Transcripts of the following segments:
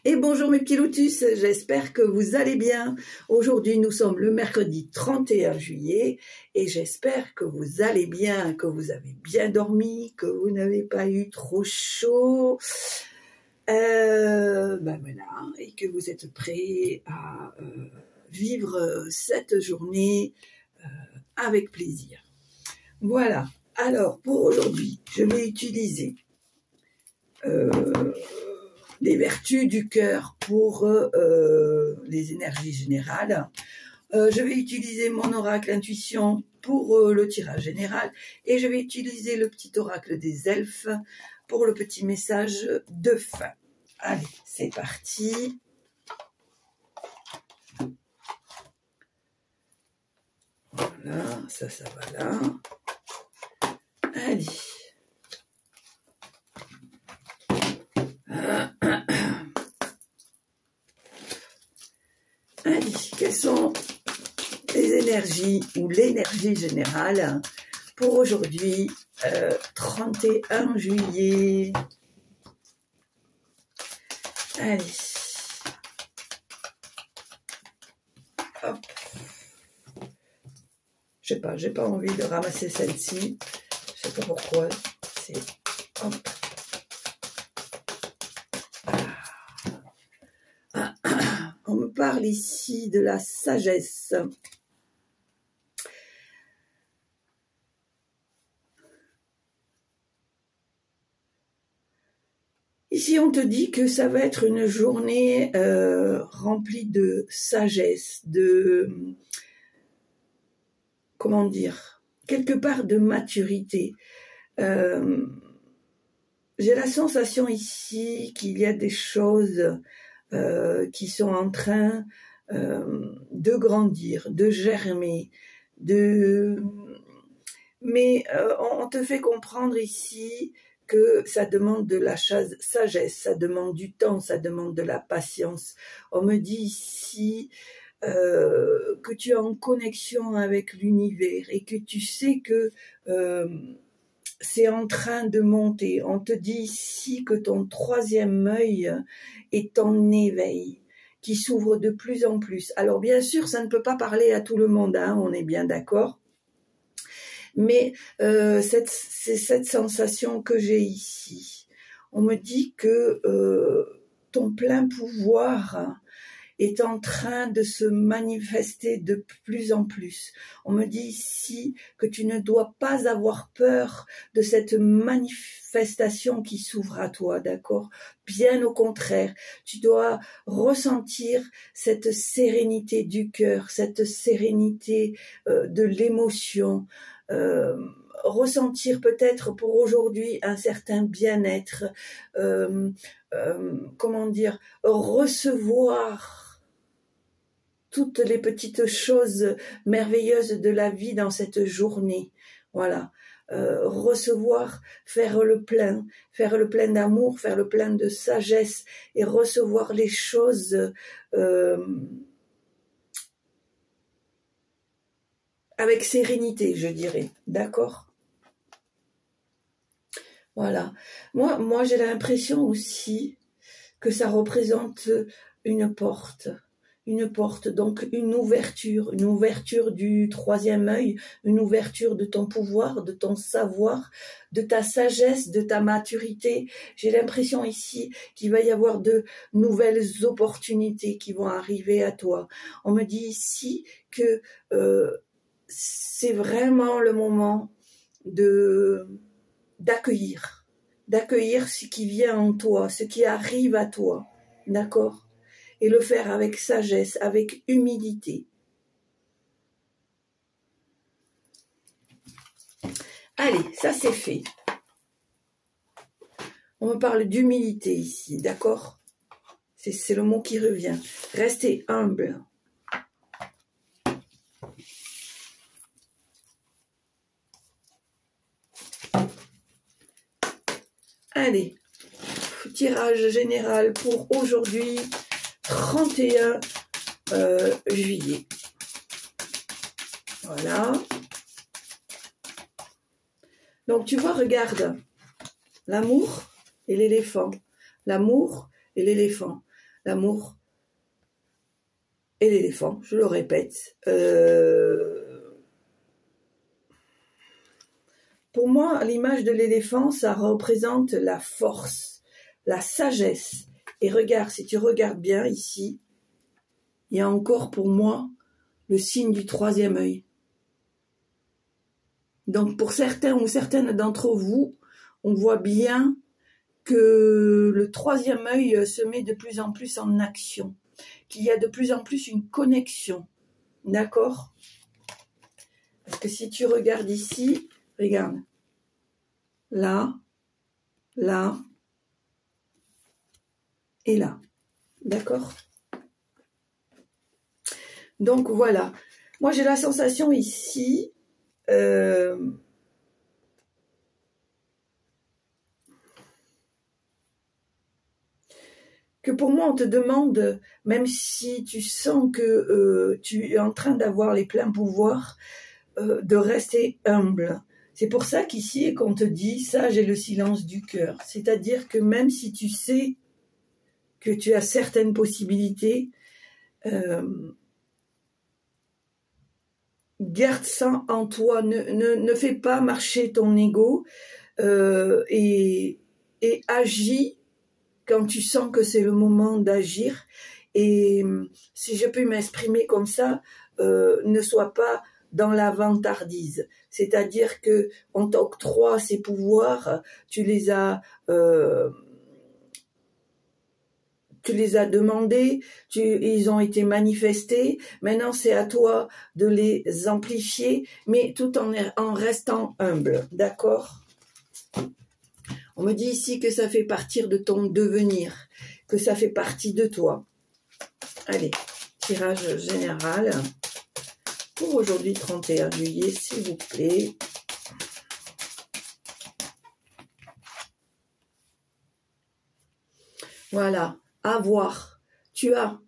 Et bonjour mes petits lotus, j'espère que vous allez bien. Aujourd'hui nous sommes le mercredi 31 juillet et j'espère que vous allez bien, que vous avez bien dormi, que vous n'avez pas eu trop chaud. Voilà, et que vous êtes prêts à vivre cette journée avec plaisir. Voilà, alors pour aujourd'hui, je vais utiliser les vertus du cœur pour les énergies générales. Je vais utiliser mon oracle intuition pour le tirage général et je vais utiliser le petit oracle des elfes pour le petit message de fin. Allez, c'est parti. Voilà, ça va là. Allez. Allez, quelles sont les énergies ou l'énergie générale pour aujourd'hui, 31 juillet. Allez. Hop. Je sais pas, j'ai pas envie de ramasser celle-ci. Je sais pas pourquoi. C'est hop. On me parle ici de la sagesse. Ici, on te dit que ça va être une journée remplie de sagesse, de, comment dire, quelque part de maturité. J'ai la sensation ici qu'il y a des choses qui sont en train de grandir, de germer, mais on te fait comprendre ici que ça demande de la sagesse, ça demande du temps, ça demande de la patience. On me dit ici que tu es en connexion avec l'univers et que tu sais que c'est en train de monter. On te dit ici que ton troisième œil est en éveil, qui s'ouvre de plus en plus. Alors bien sûr, ça ne peut pas parler à tout le monde, hein, on est bien d'accord. Mais c'est cette sensation que j'ai ici. On me dit que ton plein pouvoir est en train de se manifester de plus en plus. On me dit ici que tu ne dois pas avoir peur de cette manifestation qui s'ouvre à toi, d'accord? Bien au contraire, tu dois ressentir cette sérénité du cœur, cette sérénité de l'émotion, ressentir peut-être pour aujourd'hui un certain bien-être, comment dire, recevoir toutes les petites choses merveilleuses de la vie dans cette journée. Voilà. Recevoir, faire le plein d'amour, faire le plein de sagesse et recevoir les choses avec sérénité, je dirais. D'accord ? Voilà. Moi, j'ai l'impression aussi que ça représente une porte, donc une ouverture du troisième œil, une ouverture de ton pouvoir, de ton savoir, de ta sagesse, de ta maturité. J'ai l'impression ici qu'il va y avoir de nouvelles opportunités qui vont arriver à toi. On me dit ici que c'est vraiment le moment d'accueillir ce qui vient en toi, ce qui arrive à toi, d'accord ? Et le faire avec sagesse, avec humilité. Allez, ça c'est fait. On me parle d'humilité ici, d'accord ? C'est le mot qui revient. Restez humble. Allez, tirage général pour aujourd'hui, 31 juillet. Voilà. Donc tu vois, regarde, l'amour et l'éléphant. L'amour et l'éléphant. l'amour et l'éléphant, je le répète. Pour moi, l'image de l'éléphant, ça représente la force, la sagesse. Et regarde, si tu regardes bien ici, il y a encore pour moi le signe du troisième œil. Donc pour certains ou certaines d'entre vous, on voit bien que le troisième œil se met de plus en plus en action, qu'il y a de plus en plus une connexion, d'accord? Parce que si tu regardes ici, regarde, là, là et là, d'accord? Donc voilà, moi j'ai la sensation ici, que pour moi on te demande, même si tu sens que tu es en train d'avoir les pleins pouvoirs, de rester humble. C'est pour ça qu'ici qu'on te dit, ça j'ai le silence du cœur. C'est-à-dire que même si tu sais que tu as certaines possibilités, garde ça en toi, ne fais pas marcher ton ego et agis quand tu sens que c'est le moment d'agir. Et si je peux m'exprimer comme ça, ne sois pas dans la vantardise. C'est-à-dire que on t'octroie ces pouvoirs, tu les as demandés, ils ont été manifestés. Maintenant, c'est à toi de les amplifier, mais tout en restant humble, d'accord? On me dit ici que ça fait partir de ton devenir, que ça fait partie de toi. Allez, tirage général pour aujourd'hui, 31 juillet, s'il vous plaît. Voilà, avoir. Tu as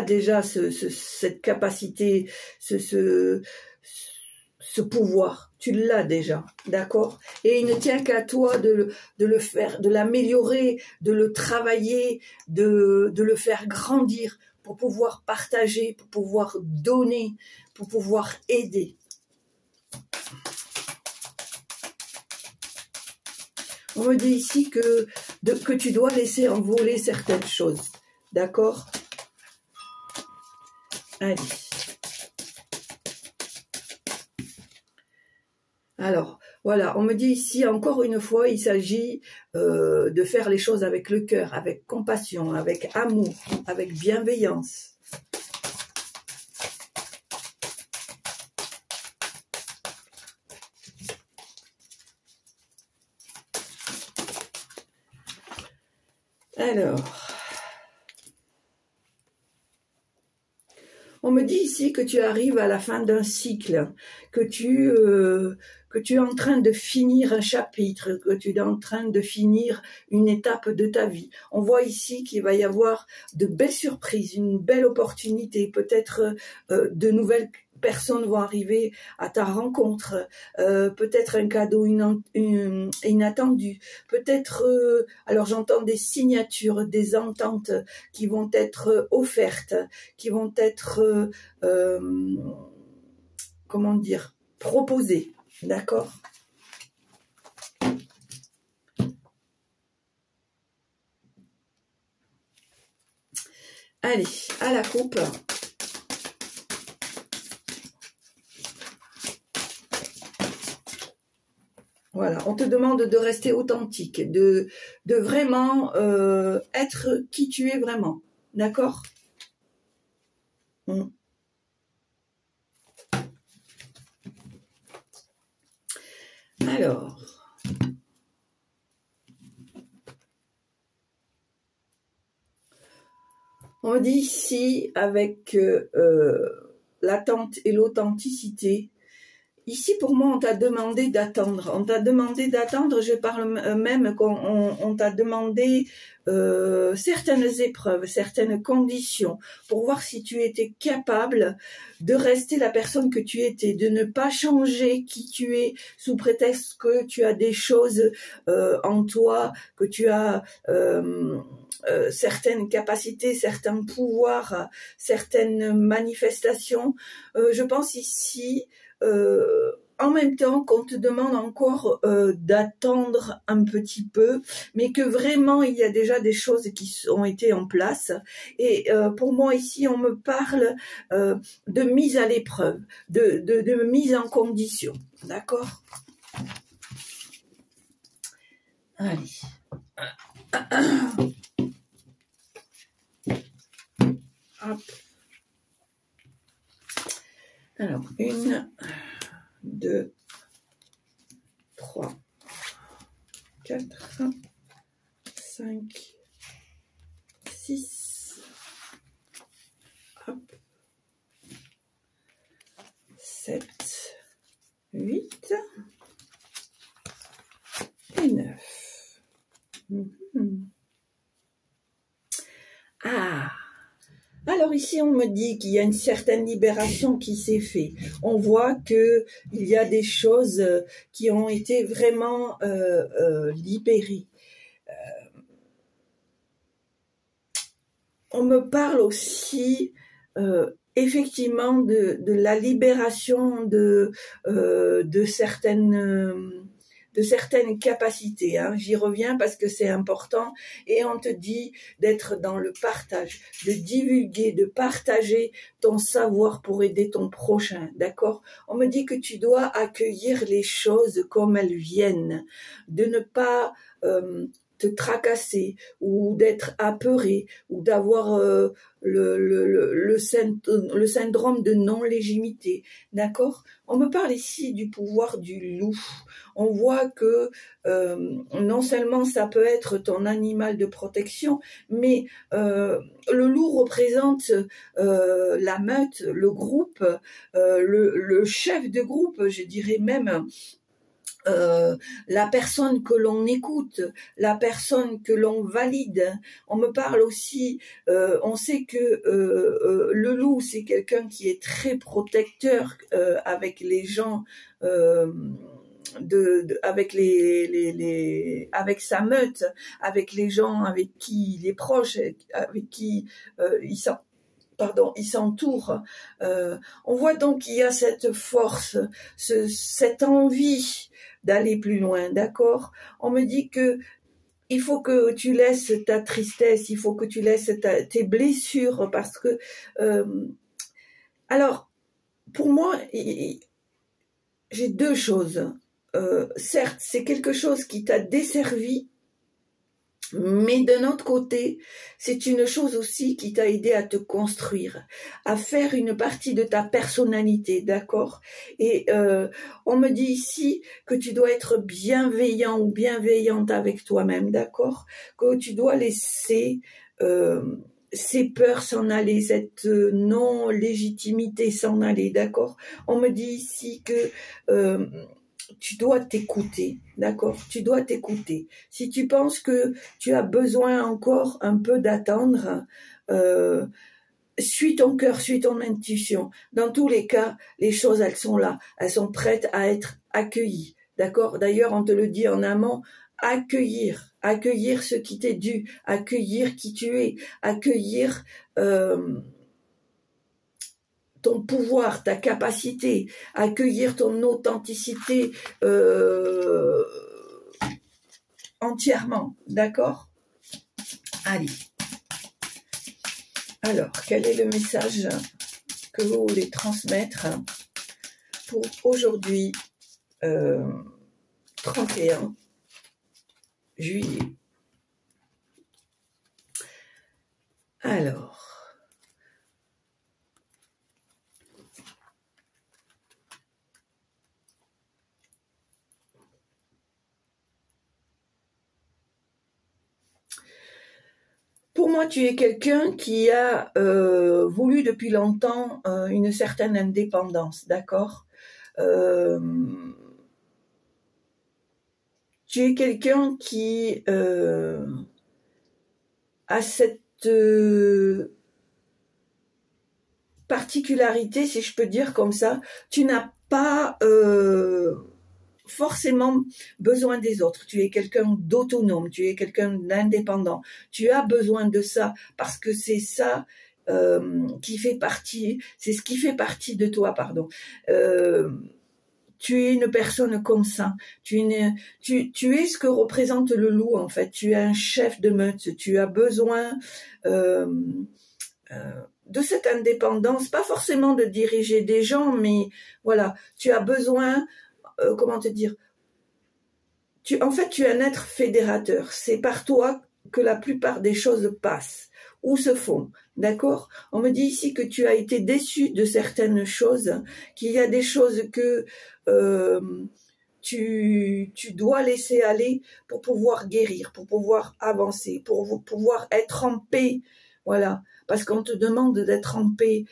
déjà cette capacité, ce pouvoir. Tu l'as déjà, d'accord? Et il ne tient qu'à toi de le faire, de l'améliorer, de le travailler, de le faire grandir pour pouvoir partager, pour pouvoir donner, pour pouvoir aider. On me dit ici que tu dois laisser envoler certaines choses, d'accord? Allez. Alors, voilà, on me dit ici, encore une fois, il s'agit de faire les choses avec le cœur, avec compassion, avec amour, avec bienveillance. Alors, on me dit ici que tu arrives à la fin d'un cycle, que tu es en train de finir un chapitre, que tu es en train de finir une étape de ta vie. On voit ici qu'il va y avoir de belles surprises, une belle opportunité, peut-être de nouvelles personnes vont arriver à ta rencontre, peut-être un cadeau inattendu, peut-être, alors j'entends des signatures, des ententes qui vont être offertes, qui vont être, comment dire, proposées, d'accord? Allez, à la coupe. Voilà, on te demande de rester authentique, de vraiment être qui tu es vraiment, d'accord? Alors, on dit ici avec l'attente et l'authenticité. Ici, pour moi, on t'a demandé d'attendre. On t'a demandé d'attendre, je parle même qu'on t'a demandé certaines épreuves, certaines conditions pour voir si tu étais capable de rester la personne que tu étais, de ne pas changer qui tu es sous prétexte que tu as des choses en toi, que tu as certaines capacités, certains pouvoirs, certaines manifestations. Je pense ici, en même temps qu'on te demande encore d'attendre un petit peu, mais que vraiment il y a déjà des choses qui ont été en place. Et pour moi ici, on me parle de mise à l'épreuve, de mise en condition. D'accord? Allez. Hop. Alors, 1, 2, 3, 4, 5, 6, hop, 7, 8 et 9. Ah! Alors ici, on me dit qu'il y a une certaine libération qui s'est faite. On voit que il y a des choses qui ont été vraiment libérées. On me parle aussi effectivement de la libération de certaines capacités. Hein. J'y reviens parce que c'est important. Et on te dit d'être dans le partage, de divulguer, de partager ton savoir pour aider ton prochain. D'accord? On me dit que tu dois accueillir les choses comme elles viennent, de ne pas te tracasser ou d'être apeuré ou d'avoir le syndrome de non-légitimité. D'accord? On me parle ici du pouvoir du loup. On voit que non seulement ça peut être ton animal de protection, mais le loup représente la meute, le groupe, le chef de groupe, je dirais même la personne que l'on écoute, la personne que l'on valide. On me parle aussi, on sait que le loup, c'est quelqu'un qui est très protecteur avec les gens, avec avec sa meute, avec les gens avec qui il est proche, avec qui il s'entoure. On voit donc qu'il y a cette force, cette envie d'aller plus loin, d'accord? On me dit que il faut que tu laisses ta tristesse, il faut que tu laisses tes blessures, parce que alors pour moi j'ai deux choses. Certes, c'est quelque chose qui t'a desservi, mais d'un autre côté, c'est une chose aussi qui t'a aidé à te construire, à faire une partie de ta personnalité, d'accord? Et on me dit ici que tu dois être bienveillant ou bienveillante avec toi-même, d'accord? Que tu dois laisser ces peurs s'en aller, cette non-légitimité s'en aller, d'accord? On me dit ici que tu dois t'écouter, d'accord? Tu dois t'écouter. Si tu penses que tu as besoin encore un peu d'attendre, suis ton cœur, suis ton intuition. Dans tous les cas, les choses, elles sont là. Elles sont prêtes à être accueillies, d'accord? D'ailleurs, on te le dit en amont, accueillir ce qui t'est dû, accueillir qui tu es, accueillir ton pouvoir, ta capacité, accueillir ton authenticité entièrement, d'accord? Allez. Alors, quel est le message que vous voulez transmettre pour aujourd'hui, 31 juillet? Alors, pour moi, tu es quelqu'un qui a voulu depuis longtemps une certaine indépendance, d'accord? Tu es quelqu'un qui a cette particularité, si je peux dire comme ça. Tu n'as pas forcément besoin des autres. Tu es quelqu'un d'autonome, tu es quelqu'un d'indépendant. Tu as besoin de ça parce que c'est ça qui fait partie, c'est ce qui fait partie de toi, pardon. Tu es une personne comme ça. Tu es ce que représente le loup, en fait. Tu es un chef de meute. Tu as besoin de cette indépendance, pas forcément de diriger des gens, mais voilà, tu as besoin, comment te dire, en fait, tu es un être fédérateur. C'est par toi que la plupart des choses passent ou se font. D'accord? On me dit ici que tu as été déçu de certaines choses, qu'il y a des choses que tu dois laisser aller pour pouvoir guérir, pour pouvoir avancer, pour pouvoir être en paix. Voilà. Parce qu'on te demande d'être en paix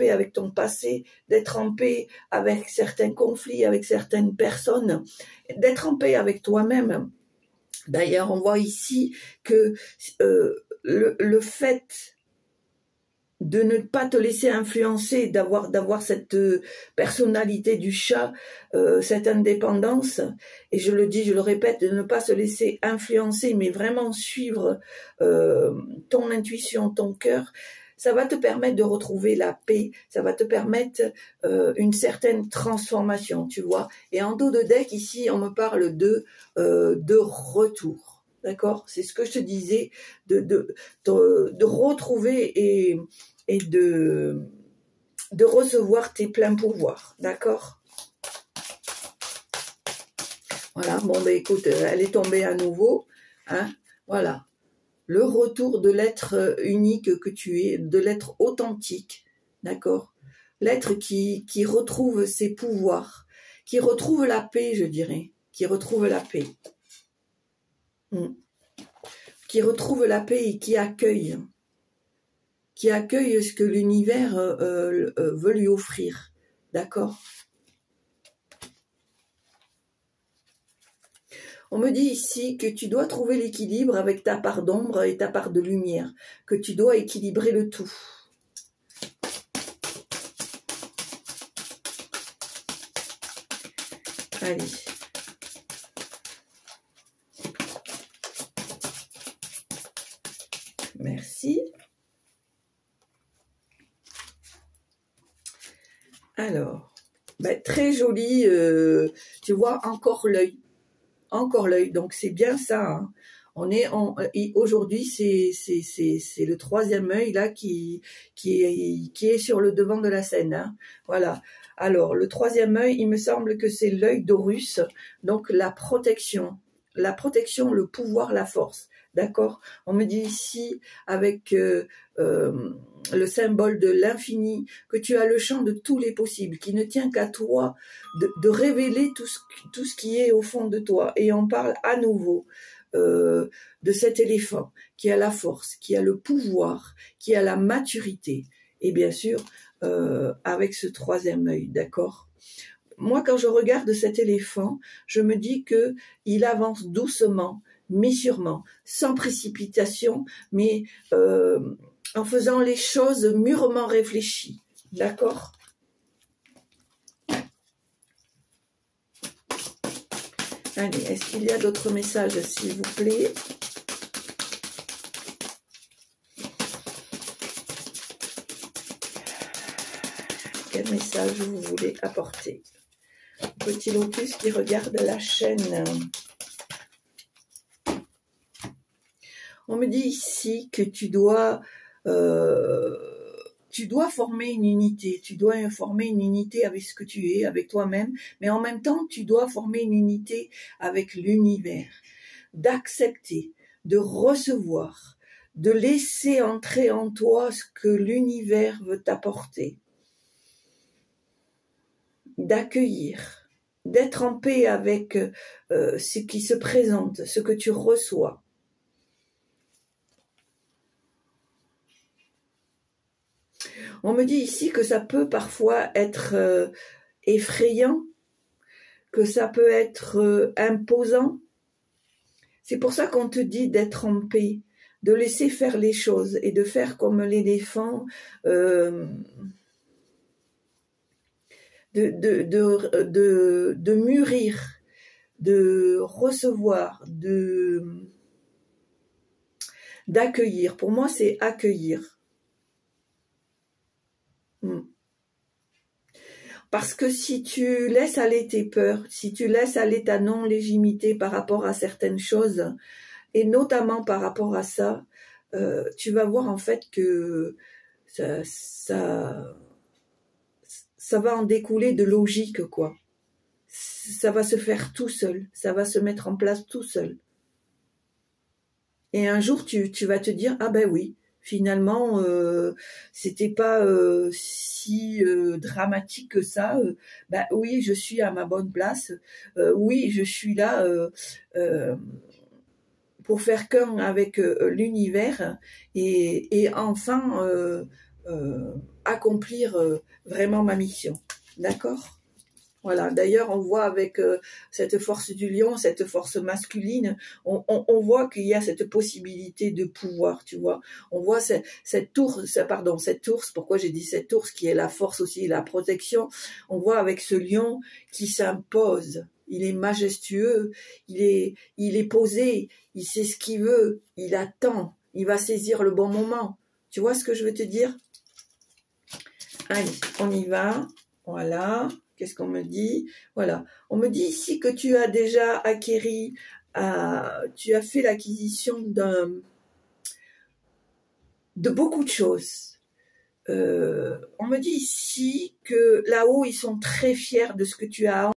avec ton passé, d'être en paix avec certains conflits, avec certaines personnes, d'être en paix avec toi-même. D'ailleurs, on voit ici que le fait de ne pas te laisser influencer, d'avoir cette personnalité du chat, cette indépendance, et je le dis, je le répète, de ne pas se laisser influencer, mais vraiment suivre ton intuition, ton cœur, ça va te permettre de retrouver la paix, ça va te permettre une certaine transformation, tu vois. Et en dos de deck, ici, on me parle de retour. D'accord? C'est ce que je te disais, de retrouver et de recevoir tes pleins pouvoirs, d'accord? Voilà, bon ben écoute, elle est tombée à nouveau, hein, voilà. Le retour de l'être unique que tu es, de l'être authentique, d'accord? L'être qui retrouve ses pouvoirs, qui retrouve la paix, je dirais, qui retrouve la paix. Qui retrouve la paix et qui accueille ce que l'univers veut lui offrir, d'accord? On me dit ici que tu dois trouver l'équilibre avec ta part d'ombre et ta part de lumière, que tu dois équilibrer le tout. Allez. Merci. Alors, ben, très joli, tu vois, encore l'œil. Encore l'œil, donc c'est bien ça. Hein. Aujourd'hui, c'est le troisième œil là qui est sur le devant de la scène. Hein. Voilà. Alors, le troisième œil, il me semble que c'est l'œil d'Horus, donc la protection, le pouvoir, la force. D'accord? On me dit ici, avec le symbole de l'infini, que tu as le champ de tous les possibles, qui ne tient qu'à toi de révéler tout ce qui est au fond de toi. Et on parle à nouveau de cet éléphant qui a la force, qui a le pouvoir, qui a la maturité. Et bien sûr, avec ce troisième œil, d'accord? Moi, quand je regarde cet éléphant, je me dis que il avance doucement, mais sûrement, sans précipitation, mais en faisant les choses mûrement réfléchies. D'accord? Allez, est-ce qu'il y a d'autres messages, s'il vous plaît? Quel message vous voulez apporter? Petit lotus qui regarde la chaîne. On me dit ici que tu dois former une unité. Tu dois former une unité avec ce que tu es, avec toi-même, mais en même temps, tu dois former une unité avec l'univers. D'accepter, de recevoir, de laisser entrer en toi ce que l'univers veut t'apporter. D'accueillir, d'être en paix avec ce qui se présente, ce que tu reçois. On me dit ici que ça peut parfois être effrayant, que ça peut être imposant. C'est pour ça qu'on te dit d'être en paix, de laisser faire les choses et de faire comme l'éléphant, de mûrir de recevoir, d'accueillir. Pour moi, c'est accueillir. Parce que si tu laisses aller tes peurs, si tu laisses aller ta non-légitimité par rapport à certaines choses, et notamment par rapport à ça, tu vas voir en fait que ça va en découler de logique, quoi. Ça va se faire tout seul, ça va se mettre en place tout seul. Et un jour, tu vas te dire, ah ben oui, finalement, c'était pas si dramatique que ça. Ben oui, je suis à ma bonne place. Oui, je suis là pour faire qu'un avec l'univers et enfin accomplir vraiment ma mission. D'accord ? Voilà. D'ailleurs, on voit avec cette force du lion, cette force masculine, on voit qu'il y a cette possibilité de pouvoir, tu vois. On voit cette ours, pourquoi j'ai dit cette ours, qui est la force aussi, la protection. On voit avec ce lion qui s'impose. Il est majestueux, il est posé, il sait ce qu'il veut, il attend, il va saisir le bon moment. Tu vois ce que je veux te dire? Allez, on y va. Voilà. Qu'est-ce qu'on me dit? Voilà. On me dit ici que tu as déjà acquéri, tu as fait l'acquisition de beaucoup de choses. On me dit ici que là-haut, ils sont très fiers de ce que tu as